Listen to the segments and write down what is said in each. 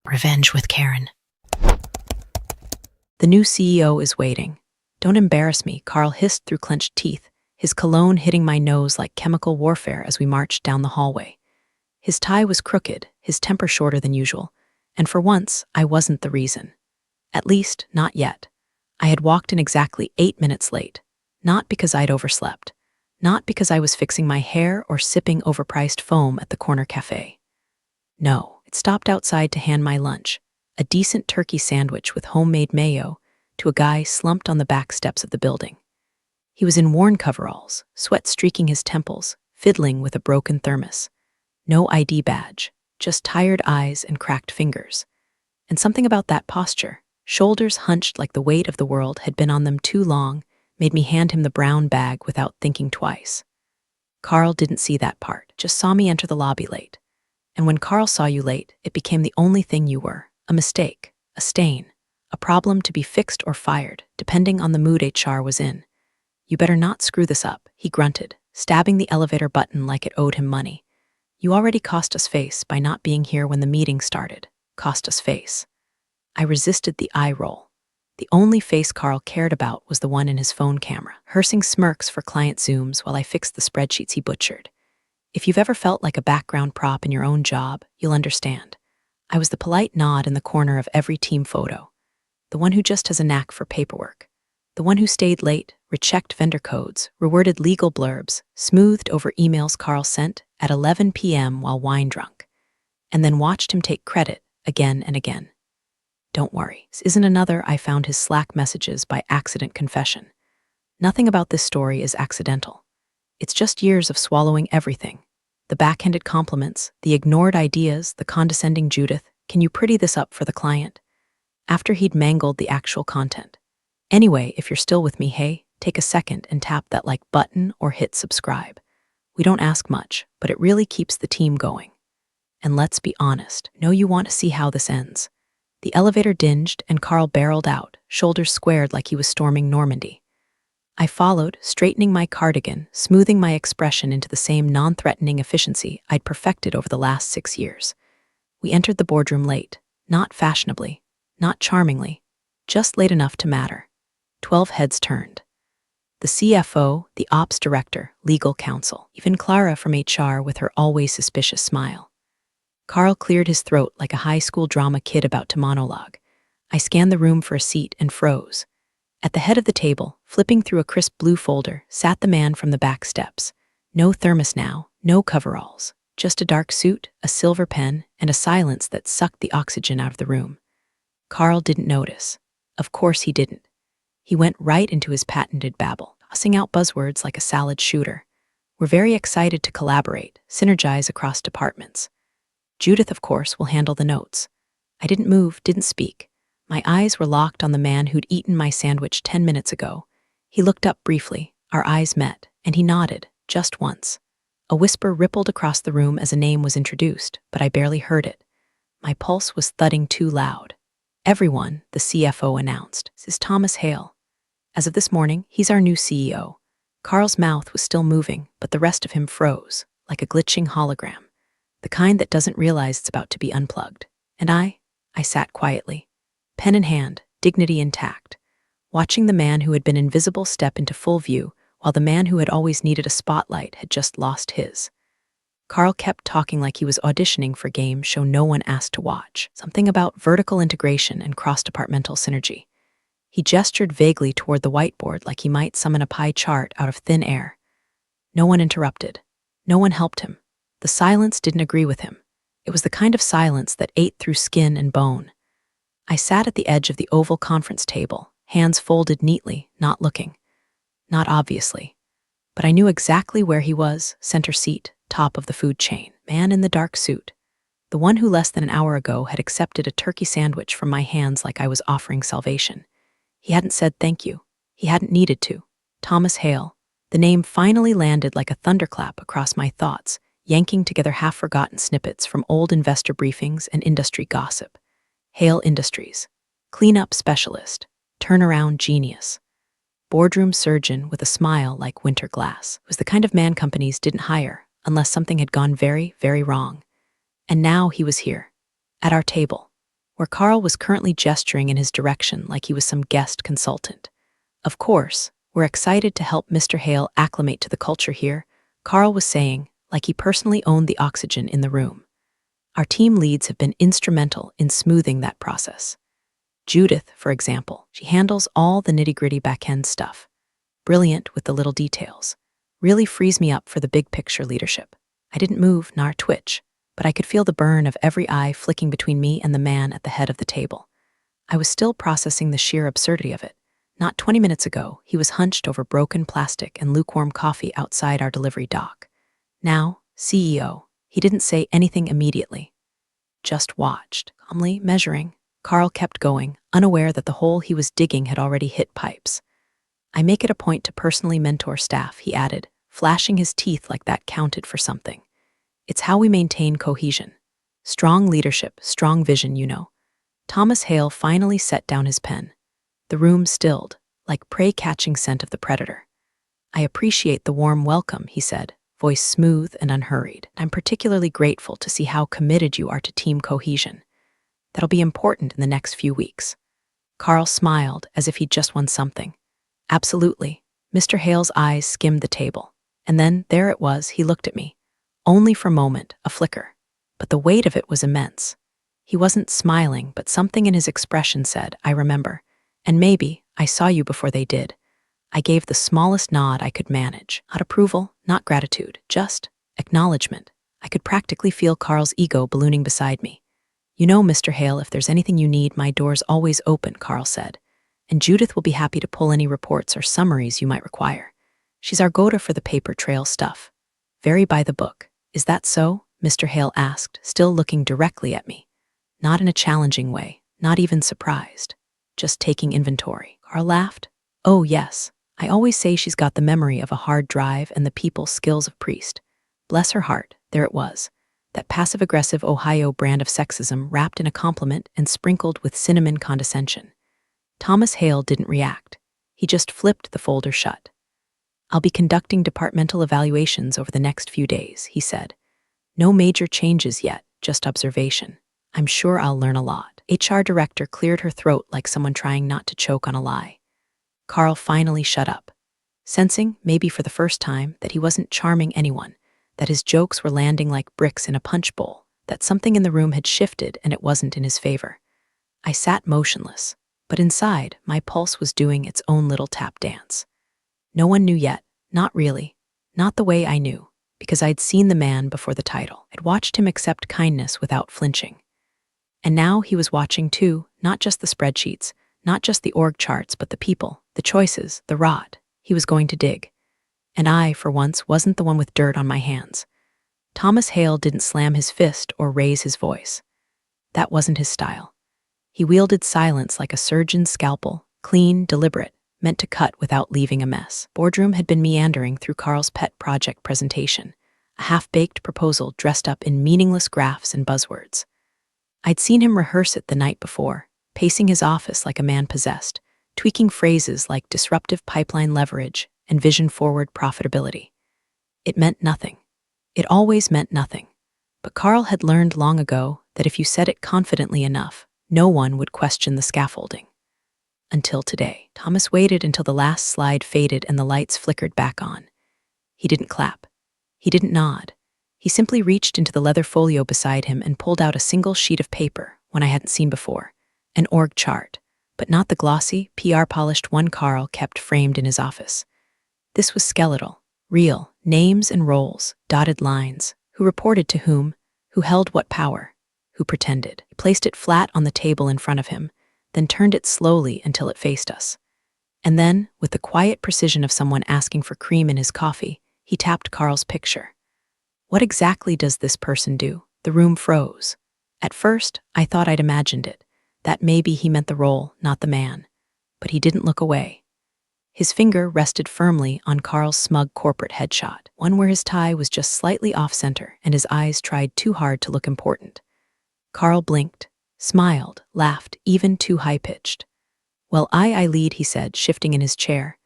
Revenge with Karen. The new CEO is waiting. Don't embarrass me, Carl hissed through clenched teeth, his cologne hitting my nose like chemical warfare as we marched down the hallway. His tie was crooked, his temper shorter than usual, and for once, I wasn't the reason. At least, not yet. I had walked in exactly 8 minutes late. Not because I'd overslept. Not because I was fixing my hair or sipping overpriced foam at the corner cafe. No, it stopped outside to hand my lunch, a decent turkey sandwich with homemade mayo, to a guy slumped on the back steps of the building. He was in worn coveralls, sweat streaking his temples, fiddling with a broken thermos. No ID badge, just tired eyes and cracked fingers. And something about that posture, shoulders hunched like the weight of the world had been on them too long, made me hand him the brown bag without thinking twice. Carl didn't see that part, just saw me enter the lobby late. And when Carl saw you late, it became the only thing you were, a mistake, a stain, a problem to be fixed or fired, depending on the mood HR was in. You better not screw this up, he grunted, stabbing the elevator button like it owed him money. You already cost us face by not being here when the meeting started. Cost us face. I resisted the eye roll. The only face Carl cared about was the one in his phone camera, rehearsing smirks for client Zooms while I fixed the spreadsheets he butchered. If you've ever felt like a background prop in your own job, you'll understand. I was the polite nod in the corner of every team photo. The one who just has a knack for paperwork. The one who stayed late, rechecked vendor codes, reworded legal blurbs, smoothed over emails Carl sent at 11 p.m. while wine drunk, and then watched him take credit again and again. Don't worry, this isn't another I found his Slack messages by accident confession. Nothing about this story is accidental. It's just years of swallowing everything. The backhanded compliments, the ignored ideas, the condescending Judith, can you pretty this up for the client? After he'd mangled the actual content. Anyway, if you're still with me, hey, take a second and tap that like button or hit subscribe. We don't ask much, but it really keeps the team going. And let's be honest, know you want to see how this ends. The elevator dinged and Carl barreled out, shoulders squared like he was storming Normandy. I followed, straightening my cardigan, smoothing my expression into the same non-threatening efficiency I'd perfected over the last 6 years. We entered the boardroom late, not fashionably, not charmingly, just late enough to matter. 12 heads turned. The CFO, the ops director, legal counsel, even Clara from HR with her always suspicious smile. Carl cleared his throat like a high school drama kid about to monologue. I scanned the room for a seat and froze. At the head of the table, flipping through a crisp blue folder, sat the man from the back steps. No thermos now, no coveralls, just a dark suit, a silver pen, and a silence that sucked the oxygen out of the room. Carl didn't notice. Of course he didn't. He went right into his patented babble, tossing out buzzwords like a salad shooter. We're very excited to collaborate, synergize across departments. Judith, of course, will handle the notes. I didn't move, didn't speak. My eyes were locked on the man who'd eaten my sandwich 10 minutes ago. He looked up briefly, our eyes met, and he nodded, just once. A whisper rippled across the room as a name was introduced, but I barely heard it. My pulse was thudding too loud. Everyone, the CFO announced, this is Thomas Hale. As of this morning, he's our new CEO. Carl's mouth was still moving, but the rest of him froze, like a glitching hologram. The kind that doesn't realize it's about to be unplugged. And I sat quietly, pen in hand, dignity intact, watching the man who had been invisible step into full view, while the man who had always needed a spotlight had just lost his. Carl kept talking like he was auditioning for game show no one asked to watch, something about vertical integration and cross-departmental synergy. He gestured vaguely toward the whiteboard like he might summon a pie chart out of thin air. No one interrupted. No one helped him. The silence didn't agree with him. It was the kind of silence that ate through skin and bone. I sat at the edge of the oval conference table, hands folded neatly, not looking. Not obviously. But I knew exactly where he was, center seat, top of the food chain, man in the dark suit. The one who less than an hour ago had accepted a turkey sandwich from my hands like I was offering salvation. He hadn't said thank you. He hadn't needed to. Thomas Hale. The name finally landed like a thunderclap across my thoughts, yanking together half-forgotten snippets from old investor briefings and industry gossip. Hale Industries. Cleanup specialist. Turnaround genius. Boardroom surgeon with a smile like winter glass. Was the kind of man companies didn't hire unless something had gone very, very wrong. And now he was here. At our table. where Carl was currently gesturing in his direction like he was some guest consultant. Of course, we're excited to help Mr. Hale acclimate to the culture here, Carl was saying, like he personally owned the oxygen in the room. Our team leads have been instrumental in smoothing that process. Judith, for example, she handles all the nitty-gritty back-end stuff. Brilliant with the little details. Really frees me up for the big picture leadership. I didn't move nor twitch, but I could feel the burn of every eye flicking between me and the man at the head of the table. I was still processing the sheer absurdity of it. Not 20 minutes ago, he was hunched over broken plastic and lukewarm coffee outside our delivery dock. Now, CEO, he didn't say anything immediately. Just watched, calmly measuring. Carl kept going, unaware that the hole he was digging had already hit pipes. I make it a point to personally mentor staff, he added, flashing his teeth like that counted for something. It's how we maintain cohesion. Strong leadership, strong vision, you know. Thomas Hale finally set down his pen. The room stilled, like prey-catching scent of the predator. I appreciate the warm welcome, he said, voice smooth and unhurried. I'm particularly grateful to see how committed you are to team cohesion. That'll be important in the next few weeks. Carl smiled as if he'd just won something. Absolutely. Mr. Hale's eyes skimmed the table. And then, there it was, he looked at me. Only for a moment, a flicker. But the weight of it was immense. He wasn't smiling, but something in his expression said, I remember. And maybe, I saw you before they did. I gave the smallest nod I could manage. Not approval, not gratitude, just acknowledgement. I could practically feel Carl's ego ballooning beside me. You know, Mr. Hale, if there's anything you need, my door's always open, Carl said. And Judith will be happy to pull any reports or summaries you might require. She's our go-to for the paper trail stuff. Very by the book. Is that so? Mr. Hale asked, still looking directly at me. Not in a challenging way, not even surprised. Just taking inventory. Carl laughed. Oh, yes. I always say she's got the memory of a hard drive and the people skills of Priest. Bless her heart, there it was. That passive-aggressive Ohio brand of sexism wrapped in a compliment and sprinkled with cinnamon condescension. Thomas Hale didn't react. He just flipped the folder shut. I'll be conducting departmental evaluations over the next few days, he said. No major changes yet, just observation. I'm sure I'll learn a lot. HR director cleared her throat like someone trying not to choke on a lie. Carl finally shut up, sensing, maybe for the first time, that he wasn't charming anyone, that his jokes were landing like bricks in a punch bowl, that something in the room had shifted and it wasn't in his favor. I sat motionless, but inside, my pulse was doing its own little tap dance. No one knew yet, not really, not the way I knew, because I'd seen the man before the title. I'd watched him accept kindness without flinching. And now he was watching too, not just the spreadsheets, not just the org charts, but the people, the choices, the rot. He was going to dig. And I, for once, wasn't the one with dirt on my hands. Thomas Hale didn't slam his fist or raise his voice. That wasn't his style. He wielded silence like a surgeon's scalpel, clean, deliberate, meant to cut without leaving a mess. Boardroom had been meandering through Carl's pet project presentation, a half-baked proposal dressed up in meaningless graphs and buzzwords. I'd seen him rehearse it the night before, pacing his office like a man possessed, tweaking phrases like disruptive pipeline leverage and vision-forward profitability. It meant nothing. It always meant nothing. But Carl had learned long ago that if you said it confidently enough, no one would question the scaffolding. Until today. Thomas waited until the last slide faded and the lights flickered back on. He didn't clap. He didn't nod. He simply reached into the leather folio beside him and pulled out a single sheet of paper, one I hadn't seen before, an org chart, but not the glossy, PR-polished one Carl kept framed in his office. This was skeletal, real, names and roles, dotted lines, who reported to whom, who held what power, who pretended. He placed it flat on the table in front of him, then turned it slowly until it faced us. And then, with the quiet precision of someone asking for cream in his coffee, he tapped Carl's picture. What exactly does this person do? The room froze. At first, I thought I'd imagined it, that maybe he meant the role, not the man. But he didn't look away. His finger rested firmly on Carl's smug corporate headshot, one where his tie was just slightly off-center and his eyes tried too hard to look important. Carl blinked, smiled, laughed, even too high-pitched. Well, I lead, he said, shifting in his chair.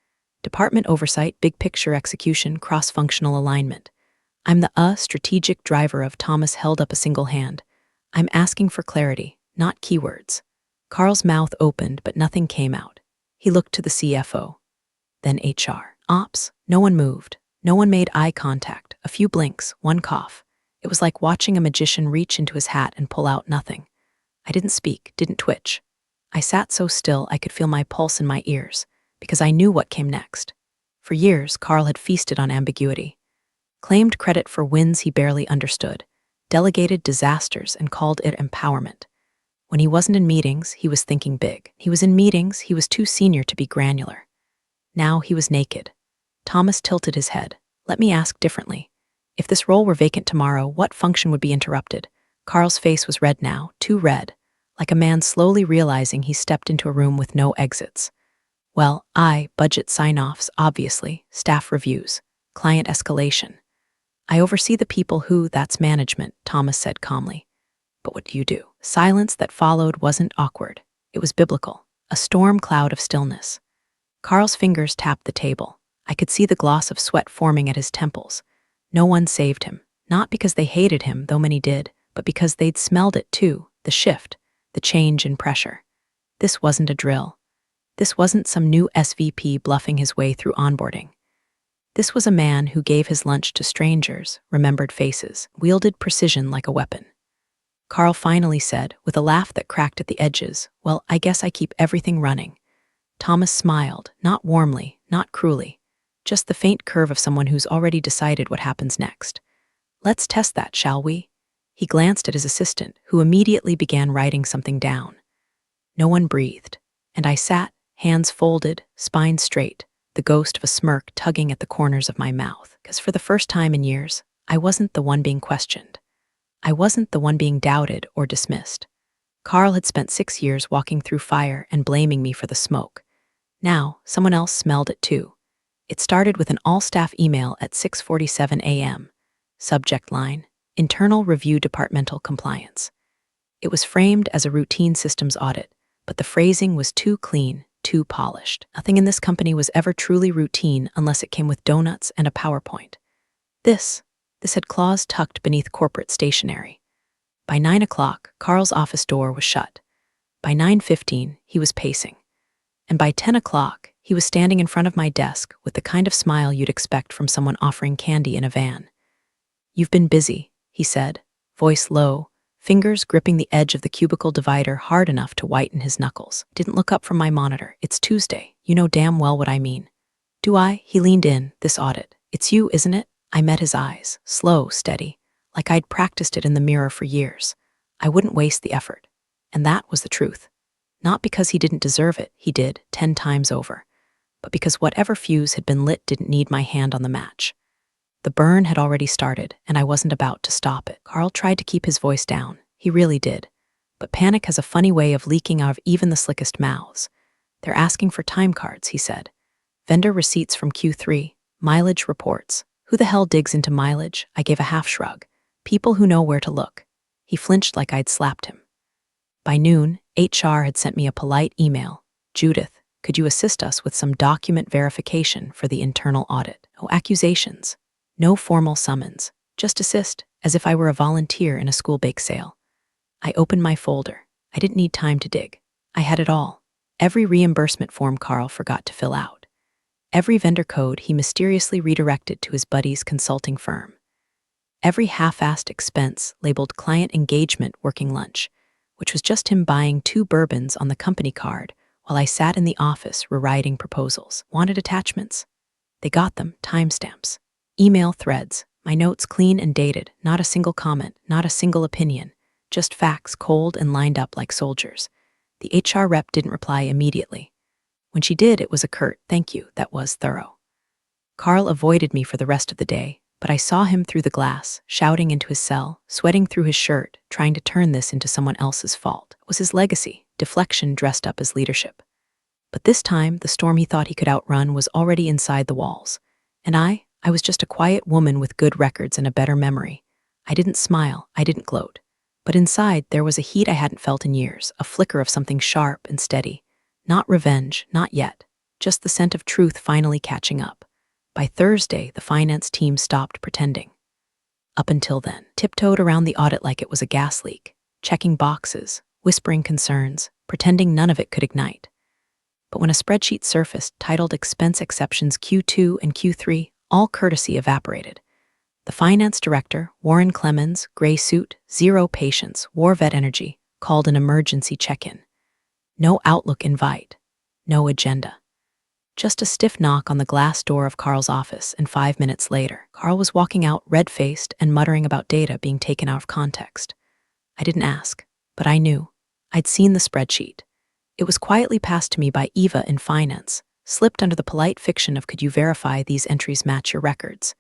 Department oversight, big picture execution, cross-functional alignment. I'm the strategic driver of. Thomas held up a single hand. I'm asking for clarity, not keywords. Carl's mouth opened, but nothing came out. He looked to the CFO. Then HR. Ops. No one moved. No one made eye contact. A few blinks, one cough. It was like watching a magician reach into his hat and pull out nothing. I didn't speak, didn't twitch. I sat so still I could feel my pulse in my ears, because I knew what came next. For years, Carl had feasted on ambiguity. Claimed credit for wins he barely understood, delegated disasters and called it empowerment. When he wasn't in meetings, he was thinking big. He was in meetings, he was too senior to be granular. Now he was naked. Thomas tilted his head. Let me ask differently. If this role were vacant tomorrow, what function would be interrupted? Carl's face was red now, too red, like a man slowly realizing he stepped into a room with no exits. Well, budget sign-offs, obviously, staff reviews, client escalation. I oversee the people who, that's management, Thomas said calmly. But what do you do? Silence that followed wasn't awkward. It was biblical, a storm cloud of stillness. Carl's fingers tapped the table. I could see the gloss of sweat forming at his temples. No one saved him, not because they hated him, though many did, but because they'd smelled it too, the shift, the change in pressure. This wasn't a drill. This wasn't some new SVP bluffing his way through onboarding. This was a man who gave his lunch to strangers, remembered faces, wielded precision like a weapon. Carl finally said, with a laugh that cracked at the edges, well, I guess I keep everything running. Thomas smiled, not warmly, not cruelly, just the faint curve of someone who's already decided what happens next. Let's test that, shall we? He glanced at his assistant, who immediately began writing something down. No one breathed, and I sat, hands folded, spine straight, the ghost of a smirk tugging at the corners of my mouth, because for the first time in years, I wasn't the one being questioned. I wasn't the one being doubted or dismissed. Carl had spent 6 years walking through fire and blaming me for the smoke. Now, someone else smelled it too. It started with an all-staff email at 6:47 a.m. Subject line, Internal Review Departmental Compliance. It was framed as a routine systems audit, but the phrasing was too clean, too polished. Nothing in this company was ever truly routine unless it came with donuts and a PowerPoint. This had claws tucked beneath corporate stationery. By 9 o'clock, Carl's office door was shut. By 9:15, he was pacing. And by 10 o'clock, he was standing in front of my desk with the kind of smile you'd expect from someone offering candy in a van. You've been busy, he said, voice low, fingers gripping the edge of the cubicle divider hard enough to whiten his knuckles. Didn't look up from my monitor. It's Tuesday. You know damn well what I mean. Do I? He leaned in, this audit. It's you, isn't it? I met his eyes, slow, steady, like I'd practiced it in the mirror for years. I wouldn't waste the effort. And that was the truth. Not because he didn't deserve it, he did, 10 times over, but because whatever fuse had been lit didn't need my hand on the match. The burn had already started, and I wasn't about to stop it. Carl tried to keep his voice down. He really did. But panic has a funny way of leaking out of even the slickest mouths. They're asking for time cards, he said. Vendor receipts from Q3, mileage reports. Who the hell digs into mileage? I gave a half shrug. People who know where to look. He flinched like I'd slapped him. By noon, HR had sent me a polite email. Judith, could you assist us with some document verification for the internal audit? No accusations. No formal summons. Just assist, as if I were a volunteer in a school bake sale. I opened my folder. I didn't need time to dig. I had it all. Every reimbursement form Carl forgot to fill out. Every vendor code he mysteriously redirected to his buddy's consulting firm. Every half-assed expense labeled client engagement working lunch, which was just him buying 2 bourbons on the company card while I sat in the office rewriting proposals. Wanted attachments? They got them, timestamps. Email threads, my notes clean and dated, not a single comment, not a single opinion, just facts cold and lined up like soldiers. The HR rep didn't reply immediately. When she did, it was a curt, thank you, that was thorough. Carl avoided me for the rest of the day, but I saw him through the glass, shouting into his cell, sweating through his shirt, trying to turn this into someone else's fault. It was his legacy, deflection dressed up as leadership. But this time, the storm he thought he could outrun was already inside the walls. And I was just a quiet woman with good records and a better memory. I didn't smile, I didn't gloat. But inside, there was a heat I hadn't felt in years, a flicker of something sharp and steady. Not revenge, not yet. Just the scent of truth finally catching up. By Thursday, the finance team stopped pretending. Up until then, tiptoed around the audit like it was a gas leak, checking boxes, whispering concerns, pretending none of it could ignite. But when a spreadsheet surfaced titled Expense Exceptions Q2 and Q3, all courtesy evaporated. The finance director, Warren Clemens, gray suit, zero patience, Warvet Energy, called an emergency check-in. No Outlook invite, no agenda. Just a stiff knock on the glass door of Carl's office, and 5 minutes later, Carl was walking out red-faced and muttering about data being taken out of context. I didn't ask, but I knew. I'd seen the spreadsheet. It was quietly passed to me by Eva in finance, slipped under the polite fiction of "could you verify these entries match your records?"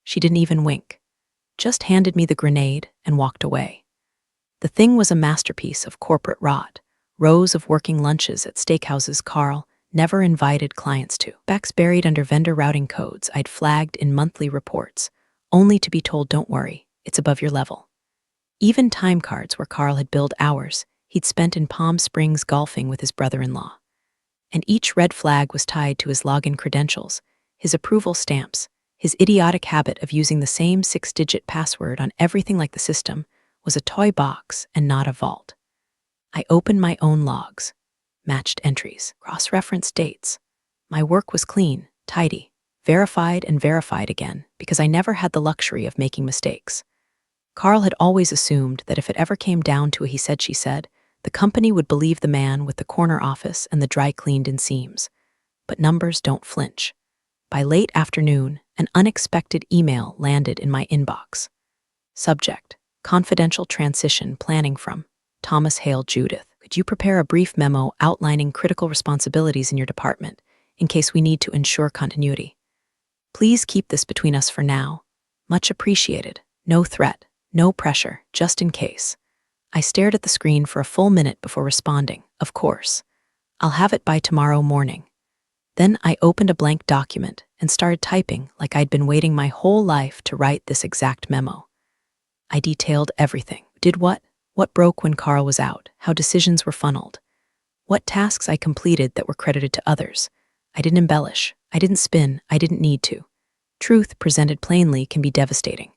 She didn't even wink, just handed me the grenade and walked away. The thing was a masterpiece of corporate rot, rows of working lunches at steakhouses Carl never invited clients to, specs buried under vendor routing codes I'd flagged in monthly reports, only to be told, "Don't worry, it's above your level." Even time cards where Carl had billed hours he'd spent in Palm Springs golfing with his brother-in-law. And each red flag was tied to his login credentials, his approval stamps. His idiotic habit of using the same 6-digit password on everything like the system was a toy box and not a vault. I opened my own logs, matched entries, cross-referenced dates. My work was clean, tidy, verified and verified again because I never had the luxury of making mistakes. Carl had always assumed that if it ever came down to a he said, she said, the company would believe the man with the corner office and the dry-cleaned-in seams. But numbers don't flinch. By late afternoon, an unexpected email landed in my inbox. Subject: Confidential Transition Planning from Thomas Hale. Judith, could you prepare a brief memo outlining critical responsibilities in your department in case we need to ensure continuity? Please keep this between us for now. Much appreciated. No threat, no pressure, just in case. I stared at the screen for a full minute before responding. Of course. I'll have it by tomorrow morning. Then I opened a blank document and started typing like I'd been waiting my whole life to write this exact memo. I detailed everything. Did what broke when Carl was out, how decisions were funneled, what tasks I completed that were credited to others. I didn't embellish, I didn't spin, I didn't need to. Truth presented plainly can be devastating.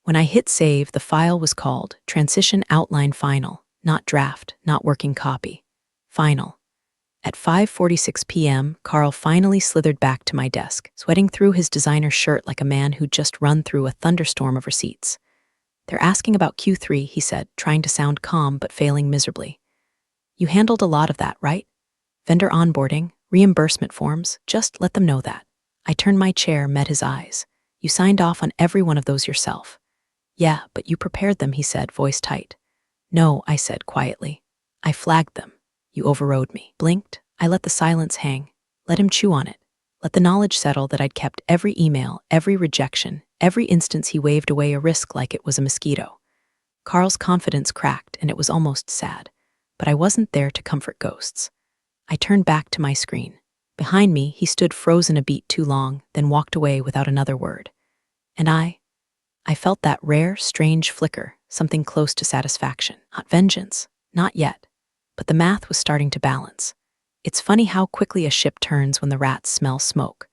When I hit save, the file was called Transition Outline Final, not draft, not working copy. Final. At 5:46 p.m., Carl finally slithered back to my desk, sweating through his designer shirt like a man who'd just run through a thunderstorm of receipts. "They're asking about Q3, he said, trying to sound calm but failing miserably. "You handled a lot of that, right? Vendor onboarding, reimbursement forms, just let them know that." I turned my chair, met his eyes. "You signed off on every one of those yourself." "Yeah, but you prepared them," he said, voice tight. "No," I said quietly. "I flagged them. You overrode me." Blinked. I let the silence hang. Let him chew on it. Let the knowledge settle that I'd kept every email, every rejection, every instance he waved away a risk like it was a mosquito. Carl's confidence cracked, and it was almost sad. But I wasn't there to comfort ghosts. I turned back to my screen. Behind me, he stood frozen a beat too long, then walked away without another word. And I felt that rare, strange flicker, something close to satisfaction. Not vengeance. Not yet. But the math was starting to balance. It's funny how quickly a ship turns when the rats smell smoke.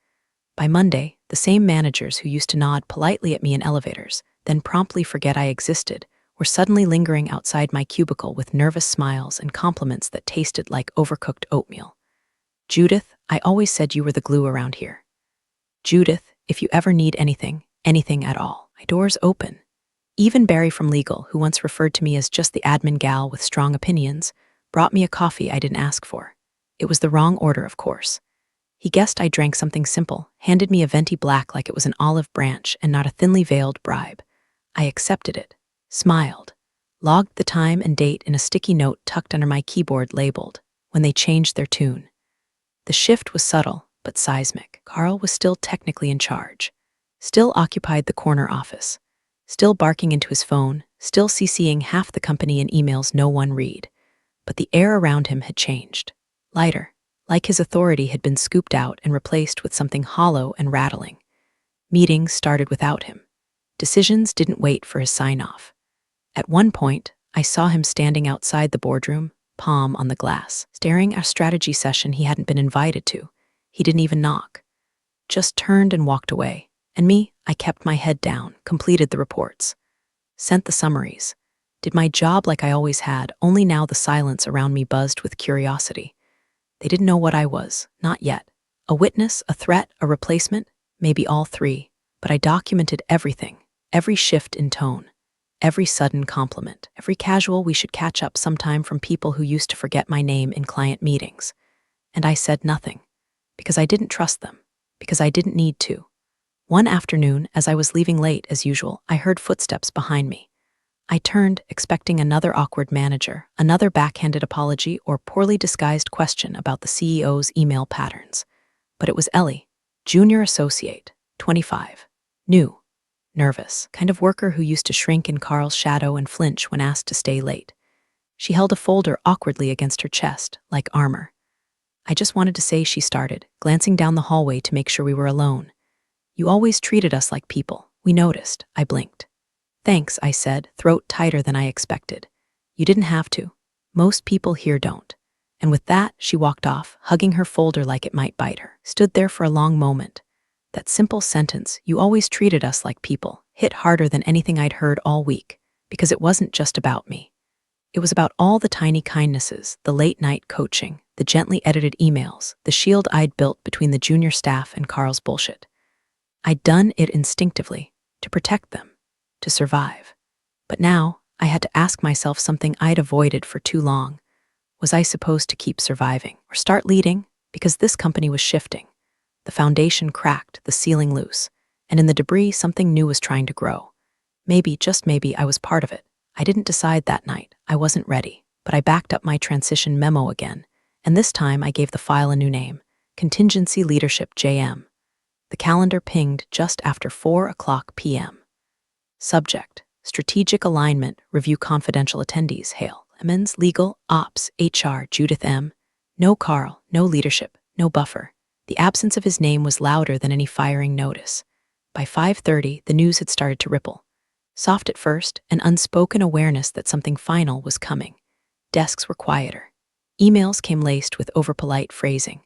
By Monday, the same managers who used to nod politely at me in elevators, then promptly forget I existed, were suddenly lingering outside my cubicle with nervous smiles and compliments that tasted like overcooked oatmeal. "Judith, I always said you were the glue around here. Judith, if you ever need anything, anything at all, my door's open." Even Barry from legal, who once referred to me as just the admin gal with strong opinions, brought me a coffee I didn't ask for. It was the wrong order, of course. He guessed I drank something simple, handed me a venti black like it was an olive branch and not a thinly veiled bribe. I accepted it, smiled, logged the time and date in a sticky note tucked under my keyboard labeled, "When they changed their tune." The shift was subtle, but seismic. Carl was still technically in charge, still occupied the corner office, still barking into his phone, still CCing half the company in emails no one read. But the air around him had changed. Lighter, like his authority had been scooped out and replaced with something hollow and rattling. Meetings started without him. Decisions didn't wait for his sign-off. At one point, I saw him standing outside the boardroom, palm on the glass, staring at a strategy session he hadn't been invited to. He didn't even knock. Just turned and walked away. And me, I kept my head down, completed the reports, sent the summaries, Did my job like I always had, only now the silence around me buzzed with curiosity. They didn't know what I was, not yet. A witness, a threat, a replacement, maybe all three, but I documented everything, every shift in tone, every sudden compliment, every casual "we should catch up sometime" from people who used to forget my name in client meetings. And I said nothing, because I didn't trust them, because I didn't need to. One afternoon, as I was leaving late as usual, I heard footsteps behind me. I turned, expecting another awkward manager, another backhanded apology, or poorly disguised question about the CEO's email patterns. But it was Ellie, junior associate, 25, new, nervous, kind of worker who used to shrink in Carl's shadow and flinch when asked to stay late. She held a folder awkwardly against her chest, like armor. "I just wanted to say," she started, glancing down the hallway to make sure we were alone. "You always treated us like people. We noticed." I blinked. "Thanks," I said, throat tighter than I expected. "You didn't have to. Most people here don't." And with that, she walked off, hugging her folder like it might bite her. Stood there for a long moment. That simple sentence, "you always treated us like people," hit harder than anything I'd heard all week, because it wasn't just about me. It was about all the tiny kindnesses, the late-night coaching, the gently edited emails, the shield I'd built between the junior staff and Carl's bullshit. I'd done it instinctively, to protect them, to survive. But now, I had to ask myself something I'd avoided for too long. Was I supposed to keep surviving, or start leading? Because this company was shifting. The foundation cracked, the ceiling loose, and in the debris something new was trying to grow. Maybe, just maybe, I was part of it. I didn't decide that night. I wasn't ready. But I backed up my transition memo again, and this time I gave the file a new name, Contingency Leadership JM. The calendar pinged just after 4:00 p.m. Subject: Strategic Alignment, Review Confidential Attendees, Hale, Emmons, Legal, Ops, HR, Judith M. No Carl, no leadership, no buffer. The absence of his name was louder than any firing notice. By 5:30, the news had started to ripple. Soft at first, an unspoken awareness that something final was coming. Desks were quieter. Emails came laced with overpolite phrasing.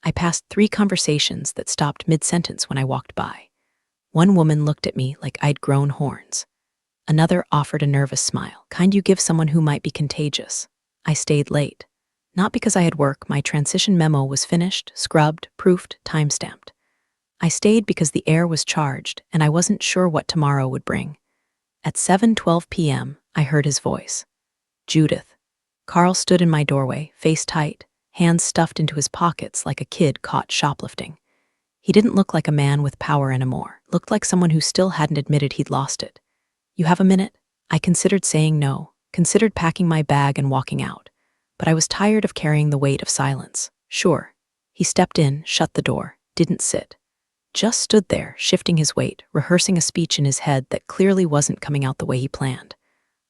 I passed 3 conversations that stopped mid-sentence when I walked by. One woman looked at me like I'd grown horns. Another offered a nervous smile. "Kind you give someone who might be contagious." I stayed late. Not because I had work, my transition memo was finished, scrubbed, proofed, time-stamped. I stayed because the air was charged, and I wasn't sure what tomorrow would bring. At 7:12 p.m., I heard his voice. "Judith." Carl stood in my doorway, face tight, hands stuffed into his pockets like a kid caught shoplifting. He didn't look like a man with power anymore, looked like someone who still hadn't admitted he'd lost it. "You have a minute?" I considered saying no, considered packing my bag and walking out, but I was tired of carrying the weight of silence. "Sure." He stepped in, shut the door, didn't sit. Just stood there, shifting his weight, rehearsing a speech in his head that clearly wasn't coming out the way he planned.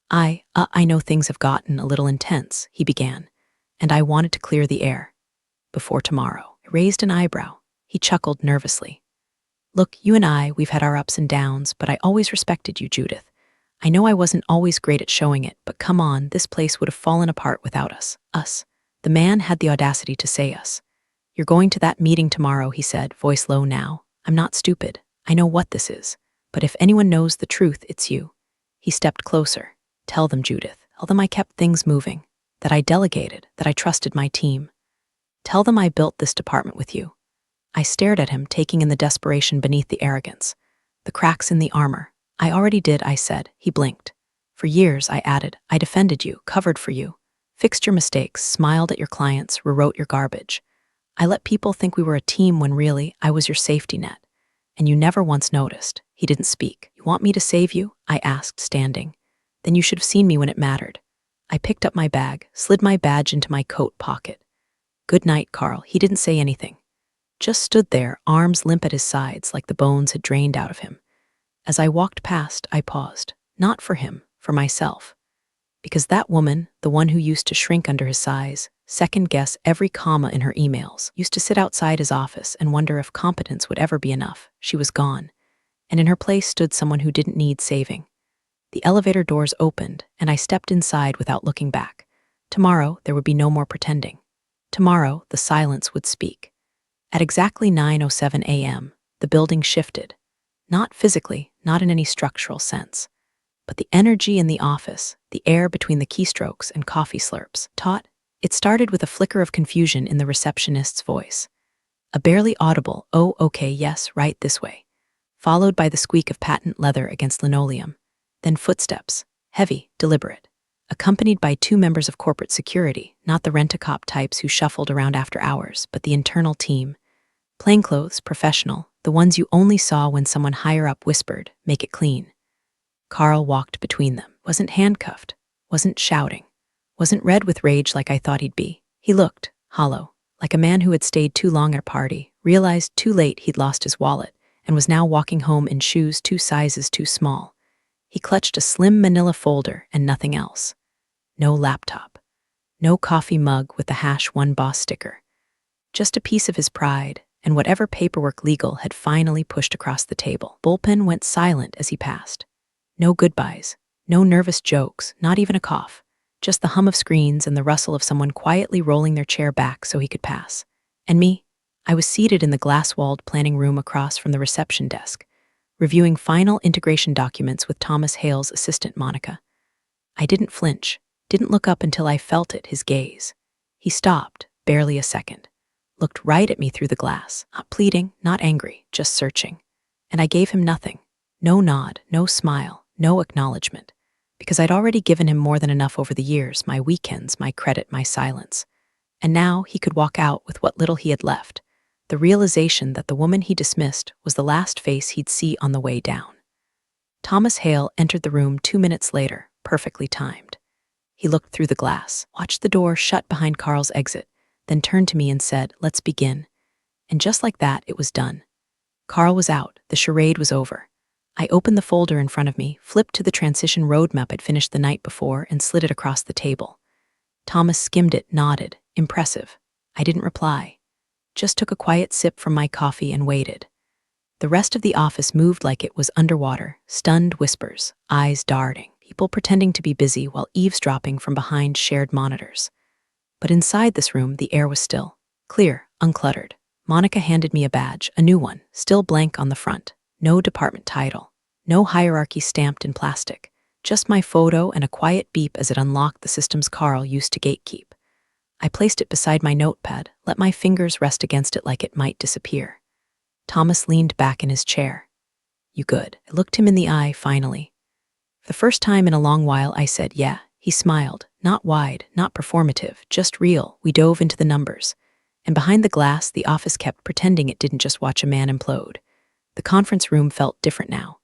I know things have gotten a little intense," he began, "and I wanted to clear the air. Before tomorrow." I raised an eyebrow. He chuckled nervously. "Look, you and we've had our ups and downs, but I always respected you, Judith. I know I wasn't always great at showing it, but come on, this place would have fallen apart without us." Us. The man had the audacity to say us. "You're going to that meeting tomorrow," he said, voice low now. "I'm not stupid. I know what this is. But if anyone knows the truth, it's you." He stepped closer. "Tell them, Judith. Tell them I kept things moving, that I delegated, that I trusted my team. Tell them I built this department with you." I stared at him, taking in the desperation beneath the arrogance. The cracks in the armor. "I already did," I said. He blinked. "For years," I added, "I defended you, covered for you, fixed your mistakes, smiled at your clients, rewrote your garbage. I let people think we were a team when really I was your safety net. And you never once noticed." He didn't speak. "You want me to save you?" I asked, standing. "Then you should have seen me when it mattered." I picked up my bag, slid my badge into my coat pocket. "Good night, Carl." He didn't say anything. Just stood there, arms limp at his sides like the bones had drained out of him. As I walked past, I paused. Not for him, for myself. Because that woman, the one who used to shrink under his size, second-guess every comma in her emails, used to sit outside his office and wonder if competence would ever be enough, she was gone. And in her place stood someone who didn't need saving. The elevator doors opened, and I stepped inside without looking back. Tomorrow, there would be no more pretending. Tomorrow, the silence would speak. At exactly 9:07 a.m., the building shifted. Not physically, not in any structural sense. But the energy in the office, the air between the keystrokes and coffee slurps. Taut, it started with a flicker of confusion in the receptionist's voice. A barely audible, "Oh, okay, yes, right this way," followed by the squeak of patent leather against linoleum. Then footsteps, heavy, deliberate, accompanied by two members of corporate security, not the rent-a-cop types who shuffled around after hours, but the internal team. Plainclothes, professional, the ones you only saw when someone higher up whispered, "Make it clean." Carl walked between them, wasn't handcuffed, wasn't shouting, wasn't red with rage like I thought he'd be. He looked hollow, like a man who had stayed too long at a party, realized too late he'd lost his wallet, and was now walking home in shoes 2 sizes too small. He clutched a slim manila folder and nothing else. No laptop. No coffee mug with the #1boss sticker. Just a piece of his pride, and whatever paperwork legal had finally pushed across the table. Bullpen went silent as he passed. No goodbyes, no nervous jokes, not even a cough. Just the hum of screens and the rustle of someone quietly rolling their chair back so he could pass. And me? I was seated in the glass-walled planning room across from the reception desk, reviewing final integration documents with Thomas Hale's assistant Monica. I didn't flinch, didn't look up until I felt it, his gaze. He stopped, barely a second, looked right at me through the glass, not pleading, not angry, just searching. And I gave him nothing. No nod, no smile, no acknowledgement. Because I'd already given him more than enough over the years, my weekends, my credit, my silence. And now he could walk out with what little he had left, the realization that the woman he dismissed was the last face he'd see on the way down. Thomas Hale entered the room 2 minutes later, perfectly timed. He looked through the glass, watched the door shut behind Carl's exit, then turned to me and said, "Let's begin." And just like that, it was done. Carl was out, the charade was over. I opened the folder in front of me, flipped to the transition roadmap I'd finished the night before, and slid it across the table. Thomas skimmed it, nodded, impressive. I didn't reply. Just took a quiet sip from my coffee and waited. The rest of the office moved like it was underwater, stunned whispers, eyes darting, people pretending to be busy while eavesdropping from behind shared monitors. But inside this room, the air was still, clear, uncluttered. Monica handed me a badge, a new one, still blank on the front. No department title, no hierarchy stamped in plastic, just my photo and a quiet beep as it unlocked the systems Carl used to gatekeep. I placed it beside my notepad, let my fingers rest against it like it might disappear. Thomas leaned back in his chair. "You good?" I looked him in the eye, finally. For the first time in a long while, I said, "Yeah." He smiled, not wide, not performative, just real. We dove into the numbers. And behind the glass, the office kept pretending it didn't just watch a man implode. The conference room felt different now.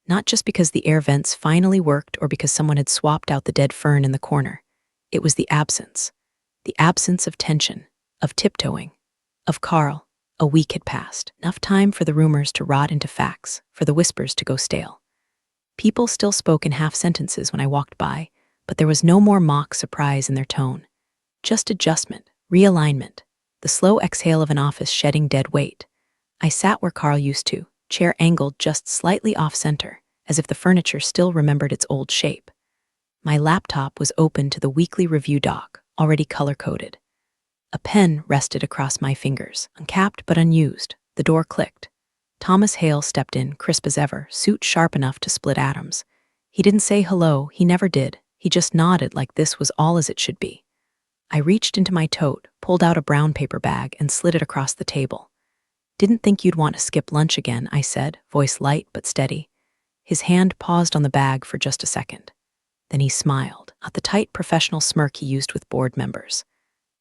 Not just because the air vents finally worked or because someone had swapped out the dead fern in the corner. It was the absence. The absence of tension, of tiptoeing, of Carl. A week had passed. Enough time for the rumors to rot into facts, for the whispers to go stale. People still spoke in half sentences when I walked by, but there was no more mock surprise in their tone. Just adjustment, realignment, the slow exhale of an office shedding dead weight. I sat where Carl used to, chair angled just slightly off-center, as if the furniture still remembered its old shape. My laptop was open to the weekly review doc, already color-coded. A pen rested across my fingers, uncapped but unused. The door clicked. Thomas Hale stepped in, crisp as ever, suit sharp enough to split atoms. He didn't say hello, he never did. He just nodded like this was all as it should be. I reached into my tote, pulled out a brown paper bag, and slid it across the table. "Didn't think you'd want to skip lunch again," I said, voice light but steady. His hand paused on the bag for just a second. Then he smiled, not the tight professional smirk he used with board members.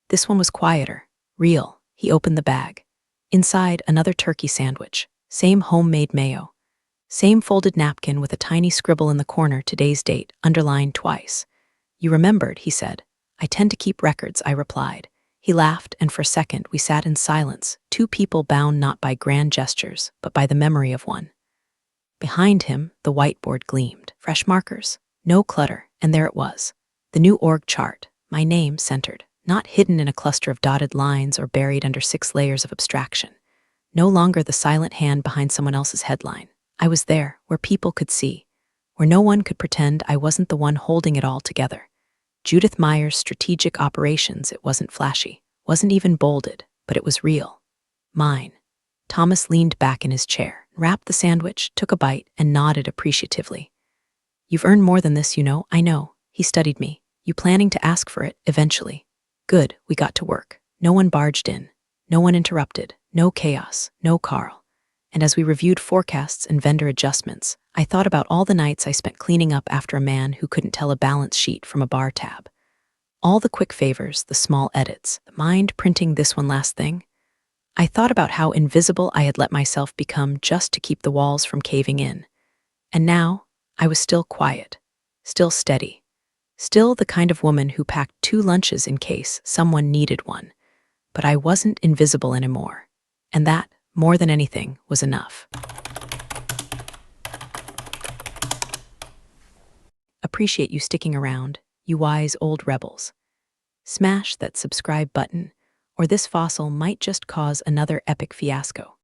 This one was quieter, real. He opened the bag. Inside, another turkey sandwich, same homemade mayo. Same folded napkin with a tiny scribble in the corner, today's date, underlined twice. "You remembered," he said. "I tend to keep records," I replied. He laughed, and for a second we sat in silence, two people bound not by grand gestures, but by the memory of one. Behind him, the whiteboard gleamed. Fresh markers, no clutter, and there it was. The new org chart, my name centered, not hidden in a cluster of dotted lines or buried under 6 layers of abstraction. No longer the silent hand behind someone else's headline. I was there, where people could see, where no one could pretend I wasn't the one holding it all together. Judith Meyer's strategic operations, it wasn't flashy, wasn't even bolded, but it was real. Mine. Thomas leaned back in his chair, wrapped the sandwich, took a bite, and nodded appreciatively. "You've earned more than this, you know." "I know," he He studied me. You planning to ask for it, eventually. Good, we got to work. No one barged in. No one interrupted. No chaos. No Carl. And as we reviewed forecasts and vendor adjustments, I thought about all the nights I spent cleaning up after a man who couldn't tell a balance sheet from a bar tab. All the quick favors, the small edits, the mind printing this one last thing. I thought about how invisible I had let myself become just to keep the walls from caving in. And now, I was still quiet, still steady, still the kind of woman who packed 2 lunches in case someone needed one. But I wasn't invisible anymore. And that, more than anything, was enough. Appreciate you sticking around, you wise old rebels. Smash that subscribe button, or this fossil might just cause another epic fiasco.